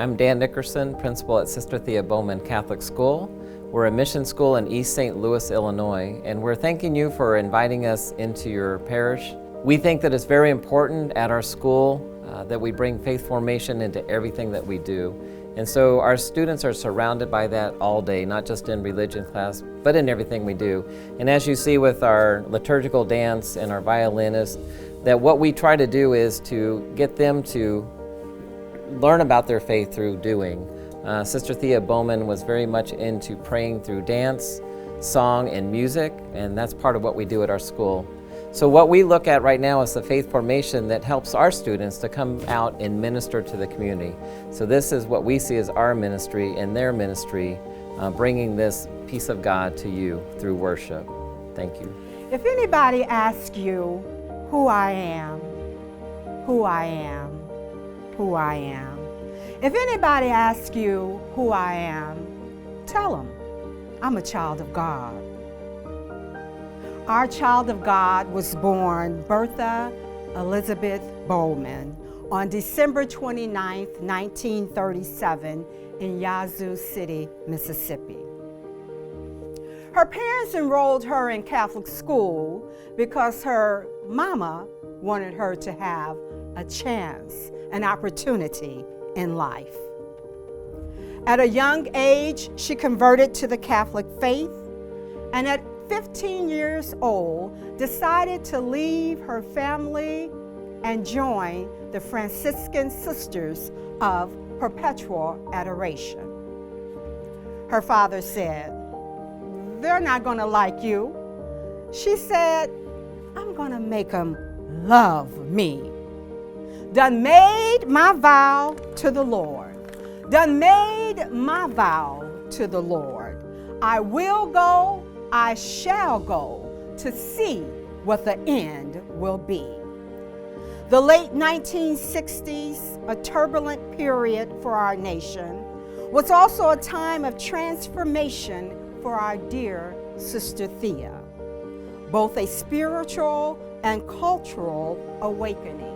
I'm Dan Nickerson, principal at Sister Thea Bowman Catholic School. We're a mission school in East St. Louis, Illinois, and we're thanking you for inviting us into your parish. We think that it's very important at our school that we bring faith formation into everything that we do. And so our students are surrounded by that all day, not just in religion class, but in everything we do. And as you see with our liturgical dance and our violinists, that what we try to do is to get them to learn about their faith through doing. Sister Thea Bowman was very much into praying through dance, song, and music, and that's part of what we do at our school. So what we look at right now is the faith formation that helps our students to come out and minister to the community. So this is what we see as our ministry and their ministry, bringing this peace of God to you through worship. Thank you. If anybody asks you who I am, who I am, who I am, if anybody asks you who I am, tell them I'm a child of God. Our child of God was born Bertha Elizabeth Bowman on December 29, 1937 in Yazoo City, Mississippi. Her parents enrolled her in Catholic school because her mama wanted her to have a chance, an opportunity in life. At a young age, she converted to the Catholic faith, and at 15 years old, decided to leave her family and join the Franciscan Sisters of Perpetual Adoration. Her father said, "They're not going to like you." She said, "I'm going to make them love me. Done made my vow to the Lord. Done made my vow to the Lord. I will go, I shall go to see what the end will be." The late 1960s, a turbulent period for our nation, was also a time of transformation for our dear Sister Thea, both a spiritual and cultural awakening.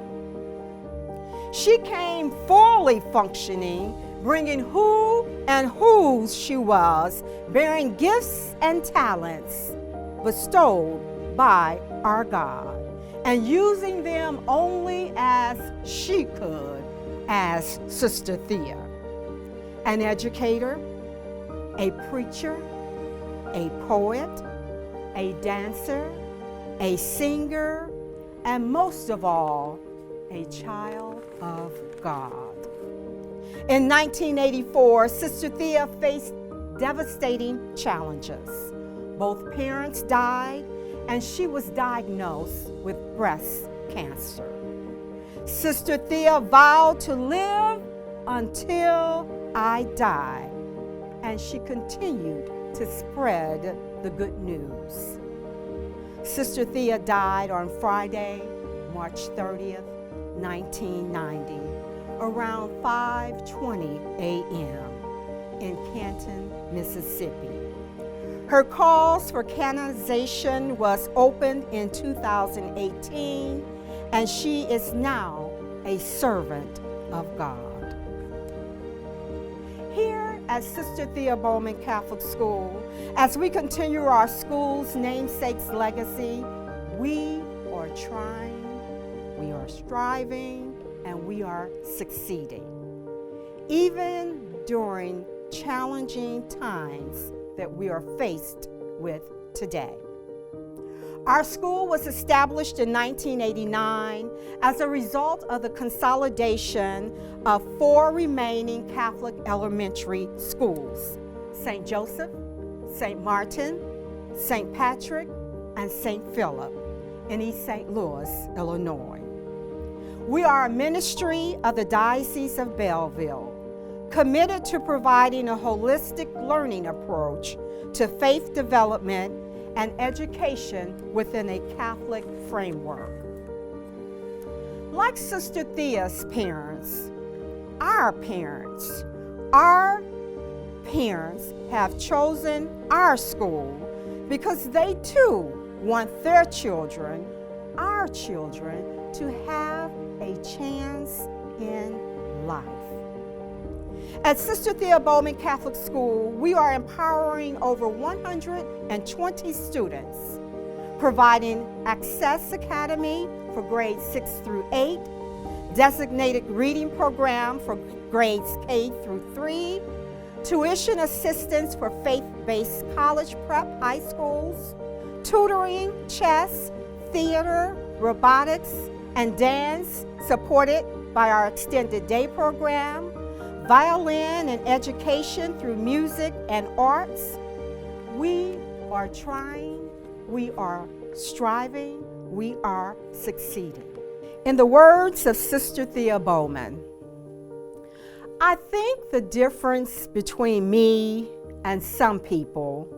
She came fully functioning, bringing who and whose she was, bearing gifts and talents bestowed by our God, and using them only as she could as Sister Thea. An educator, a preacher, a poet, a dancer, a singer, and most of all, a child of God. In 1984, Sister Thea faced devastating challenges. Both parents died, and she was diagnosed with breast cancer. Sister Thea vowed to live until I die, and she continued to spread the good news. Sister Thea died on Friday, March 30th, 1990, around 5:20 a.m. in Canton, Mississippi. Her cause for canonization was opened in 2018, and she is now a servant of God. Here at Sister Thea Bowman Catholic School, as we continue our school's namesake's legacy, we are trying, we are striving, and we are succeeding, even during challenging times that we are faced with today. Our school was established in 1989 as a result of the consolidation of 4 remaining Catholic elementary schools: St. Joseph, St. Martin, St. Patrick, and St. Philip in East St. Louis, Illinois. We are a ministry of the Diocese of Belleville, committed to providing a holistic learning approach to faith development and education within a Catholic framework. Like Sister Thea's parents, our parents have chosen our school because they too want their children, our children, to have a chance in life. At Sister Thea Bowman Catholic School, we are empowering over 120 students, providing Access Academy for grades 6 through 8, designated reading program for grades K through 3, tuition assistance for faith-based college prep high schools, tutoring, chess, theater, robotics, and dance supported by our extended day program, violin and education through music and arts. We are trying, we are striving, we are succeeding. In the words of Sister Thea Bowman, I think the difference between me and some people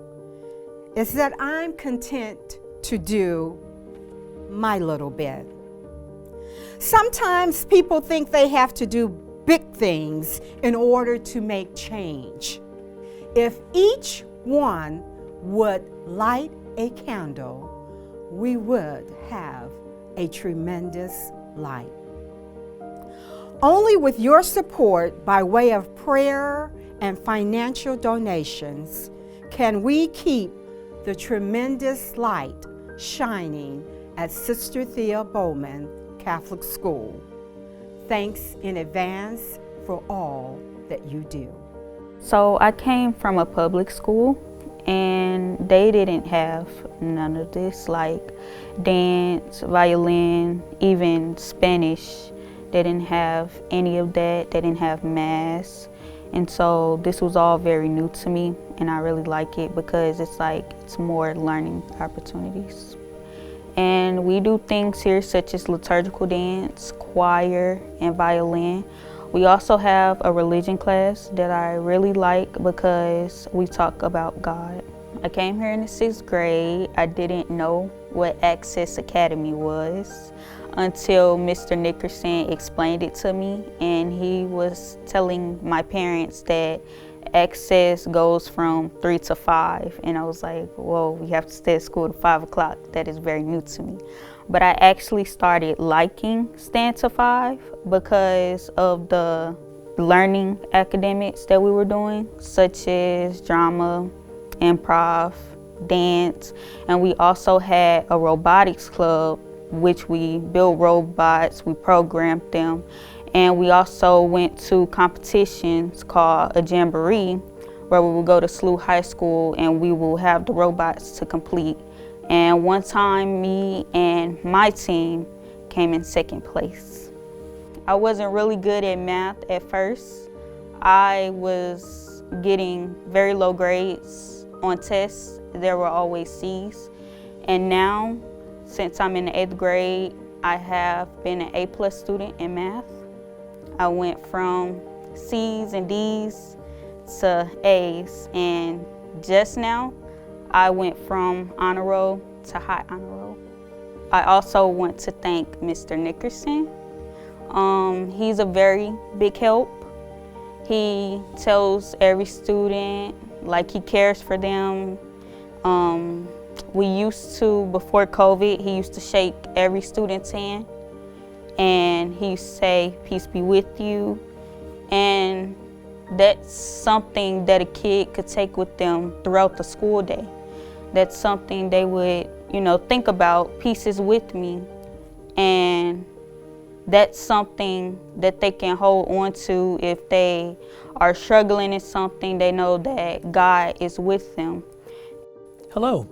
is that I'm content to do my little bit. Sometimes people think they have to do big things in order to make change. If each one would light a candle, we would have a tremendous light. Only with your support by way of prayer and financial donations can we keep the tremendous light shining at Sister Thea Bowman Catholic School. Thanks in advance for all that you do. So I came from a public school and they didn't have none of this, like dance, violin, even Spanish. They didn't have any of that. They didn't have math. And so this was all very new to me, and I really like it because it's more learning opportunities. And we do things here such as liturgical dance, choir, and violin. We also have a religion class that I really like because we talk about God. I came here in the 6th grade. I didn't know what Access Academy was until Mr. Nickerson explained it to me, and he was telling my parents that Access goes from 3 to 5, and I was like, whoa, we have to stay at school at 5 o'clock. That is very new to me. But I actually started liking staying to 5 because of the learning academics that we were doing, such as drama, improv, dance, and we also had a robotics club, which we built robots, we programmed them, and we also went to competitions called a jamboree, where we would go to SLU High School and we will have the robots to complete. And one time, me and my team came in 2nd place. I wasn't really good at math at first. I was getting very low grades on tests. There were always C's. And now, since I'm in the 8th grade, I have been an A+ student in math. I went from C's and D's to A's, and just now, I went from honor roll to high honor roll. I also want to thank Mr. Nickerson. He's a very big help. He tells every student like he cares for them. We used to, before COVID, he used to shake every student's hand, and he used to say, "Peace be with you." And that's something that a kid could take with them throughout the school day. That's something they would, think about, peace is with me. And that's something that they can hold on to if they are struggling in something. They know that God is with them. Hello,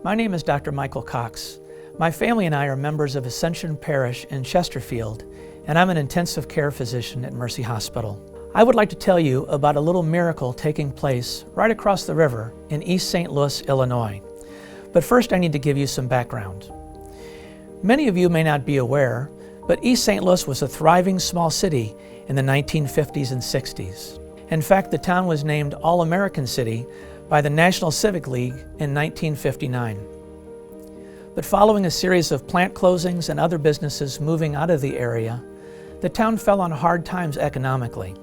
my name is Dr. Michael Cox. My family and I are members of Ascension Parish in Chesterfield, and I'm an intensive care physician at Mercy Hospital. I would like to tell you about a little miracle taking place right across the river in East St. Louis, Illinois. But first I need to give you some background. Many of you may not be aware, but East St. Louis was a thriving small city in the 1950s and 60s. In fact, the town was named All-American City by the National Civic League in 1959. But following a series of plant closings and other businesses moving out of the area, the town fell on hard times economically.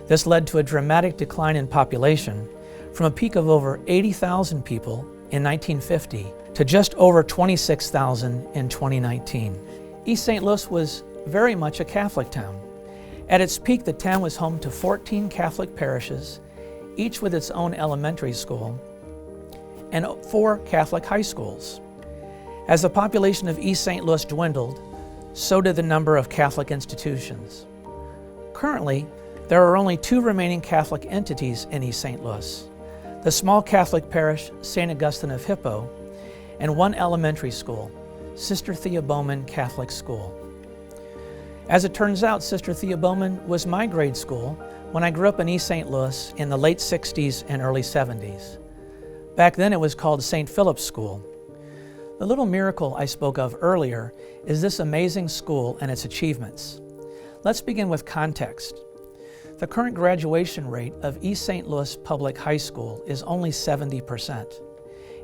This led to a dramatic decline in population from a peak of over 80,000 people in 1950 to just over 26,000 in 2019. East St. Louis was very much a Catholic town, At its peak, the town was home to 14 Catholic parishes, each with its own elementary school, and 4 Catholic high schools. As the population of East St. Louis dwindled, so did the number of Catholic institutions. Currently, there are only 2 remaining Catholic entities in East St. Louis: the small Catholic parish St. Augustine of Hippo, and 1 elementary school, Sister Thea Bowman Catholic School. As it turns out, Sister Thea Bowman was my grade school when I grew up in East St. Louis in the late 60s and early 70s. Back then it was called St. Philip's School. The little miracle I spoke of earlier is this amazing school and its achievements. Let's begin with context. The current graduation rate of East St. Louis Public High School is only 70%.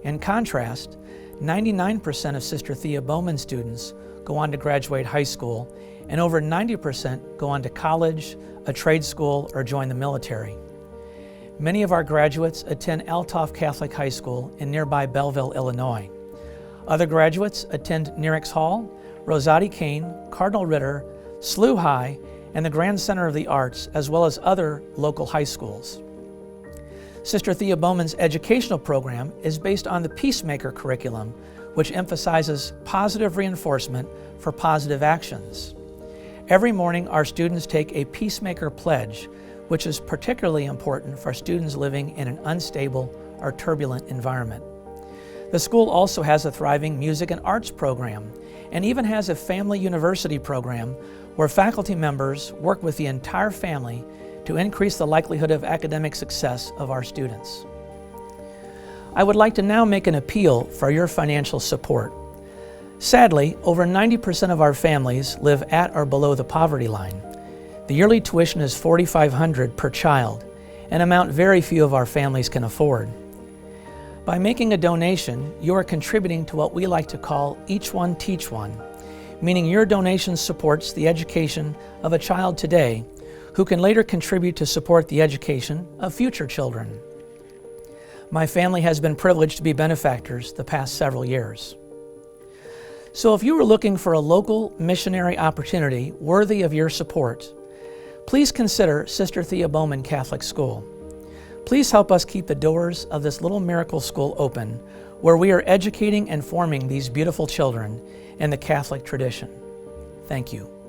In contrast, 99% of Sister Thea Bowman students go on to graduate high school, and over 90% go on to college, a trade school, or join the military. Many of our graduates attend Althoff Catholic High School in nearby Belleville, Illinois. Other graduates attend Neerix Hall, Rosati Kane, Cardinal Ritter, SLU High, and the Grand Center of the Arts, as well as other local high schools. Sister Thea Bowman's educational program is based on the Peacemaker curriculum, which emphasizes positive reinforcement for positive actions. Every morning, our students take a Peacemaker pledge, which is particularly important for students living in an unstable or turbulent environment. The school also has a thriving music and arts program, and even has a family university program where faculty members work with the entire family to increase the likelihood of academic success of our students. I would like to now make an appeal for your financial support. Sadly, over 90% of our families live at or below the poverty line. The yearly tuition is $4,500 per child, an amount very few of our families can afford. By making a donation, you are contributing to what we like to call Each One Teach One, meaning your donation supports the education of a child today who can later contribute to support the education of future children. My family has been privileged to be benefactors the past several years. So if you are looking for a local missionary opportunity worthy of your support, please consider Sister Thea Bowman Catholic School. Please help us keep the doors of this little miracle school open, where we are educating and forming these beautiful children in the Catholic tradition. Thank you.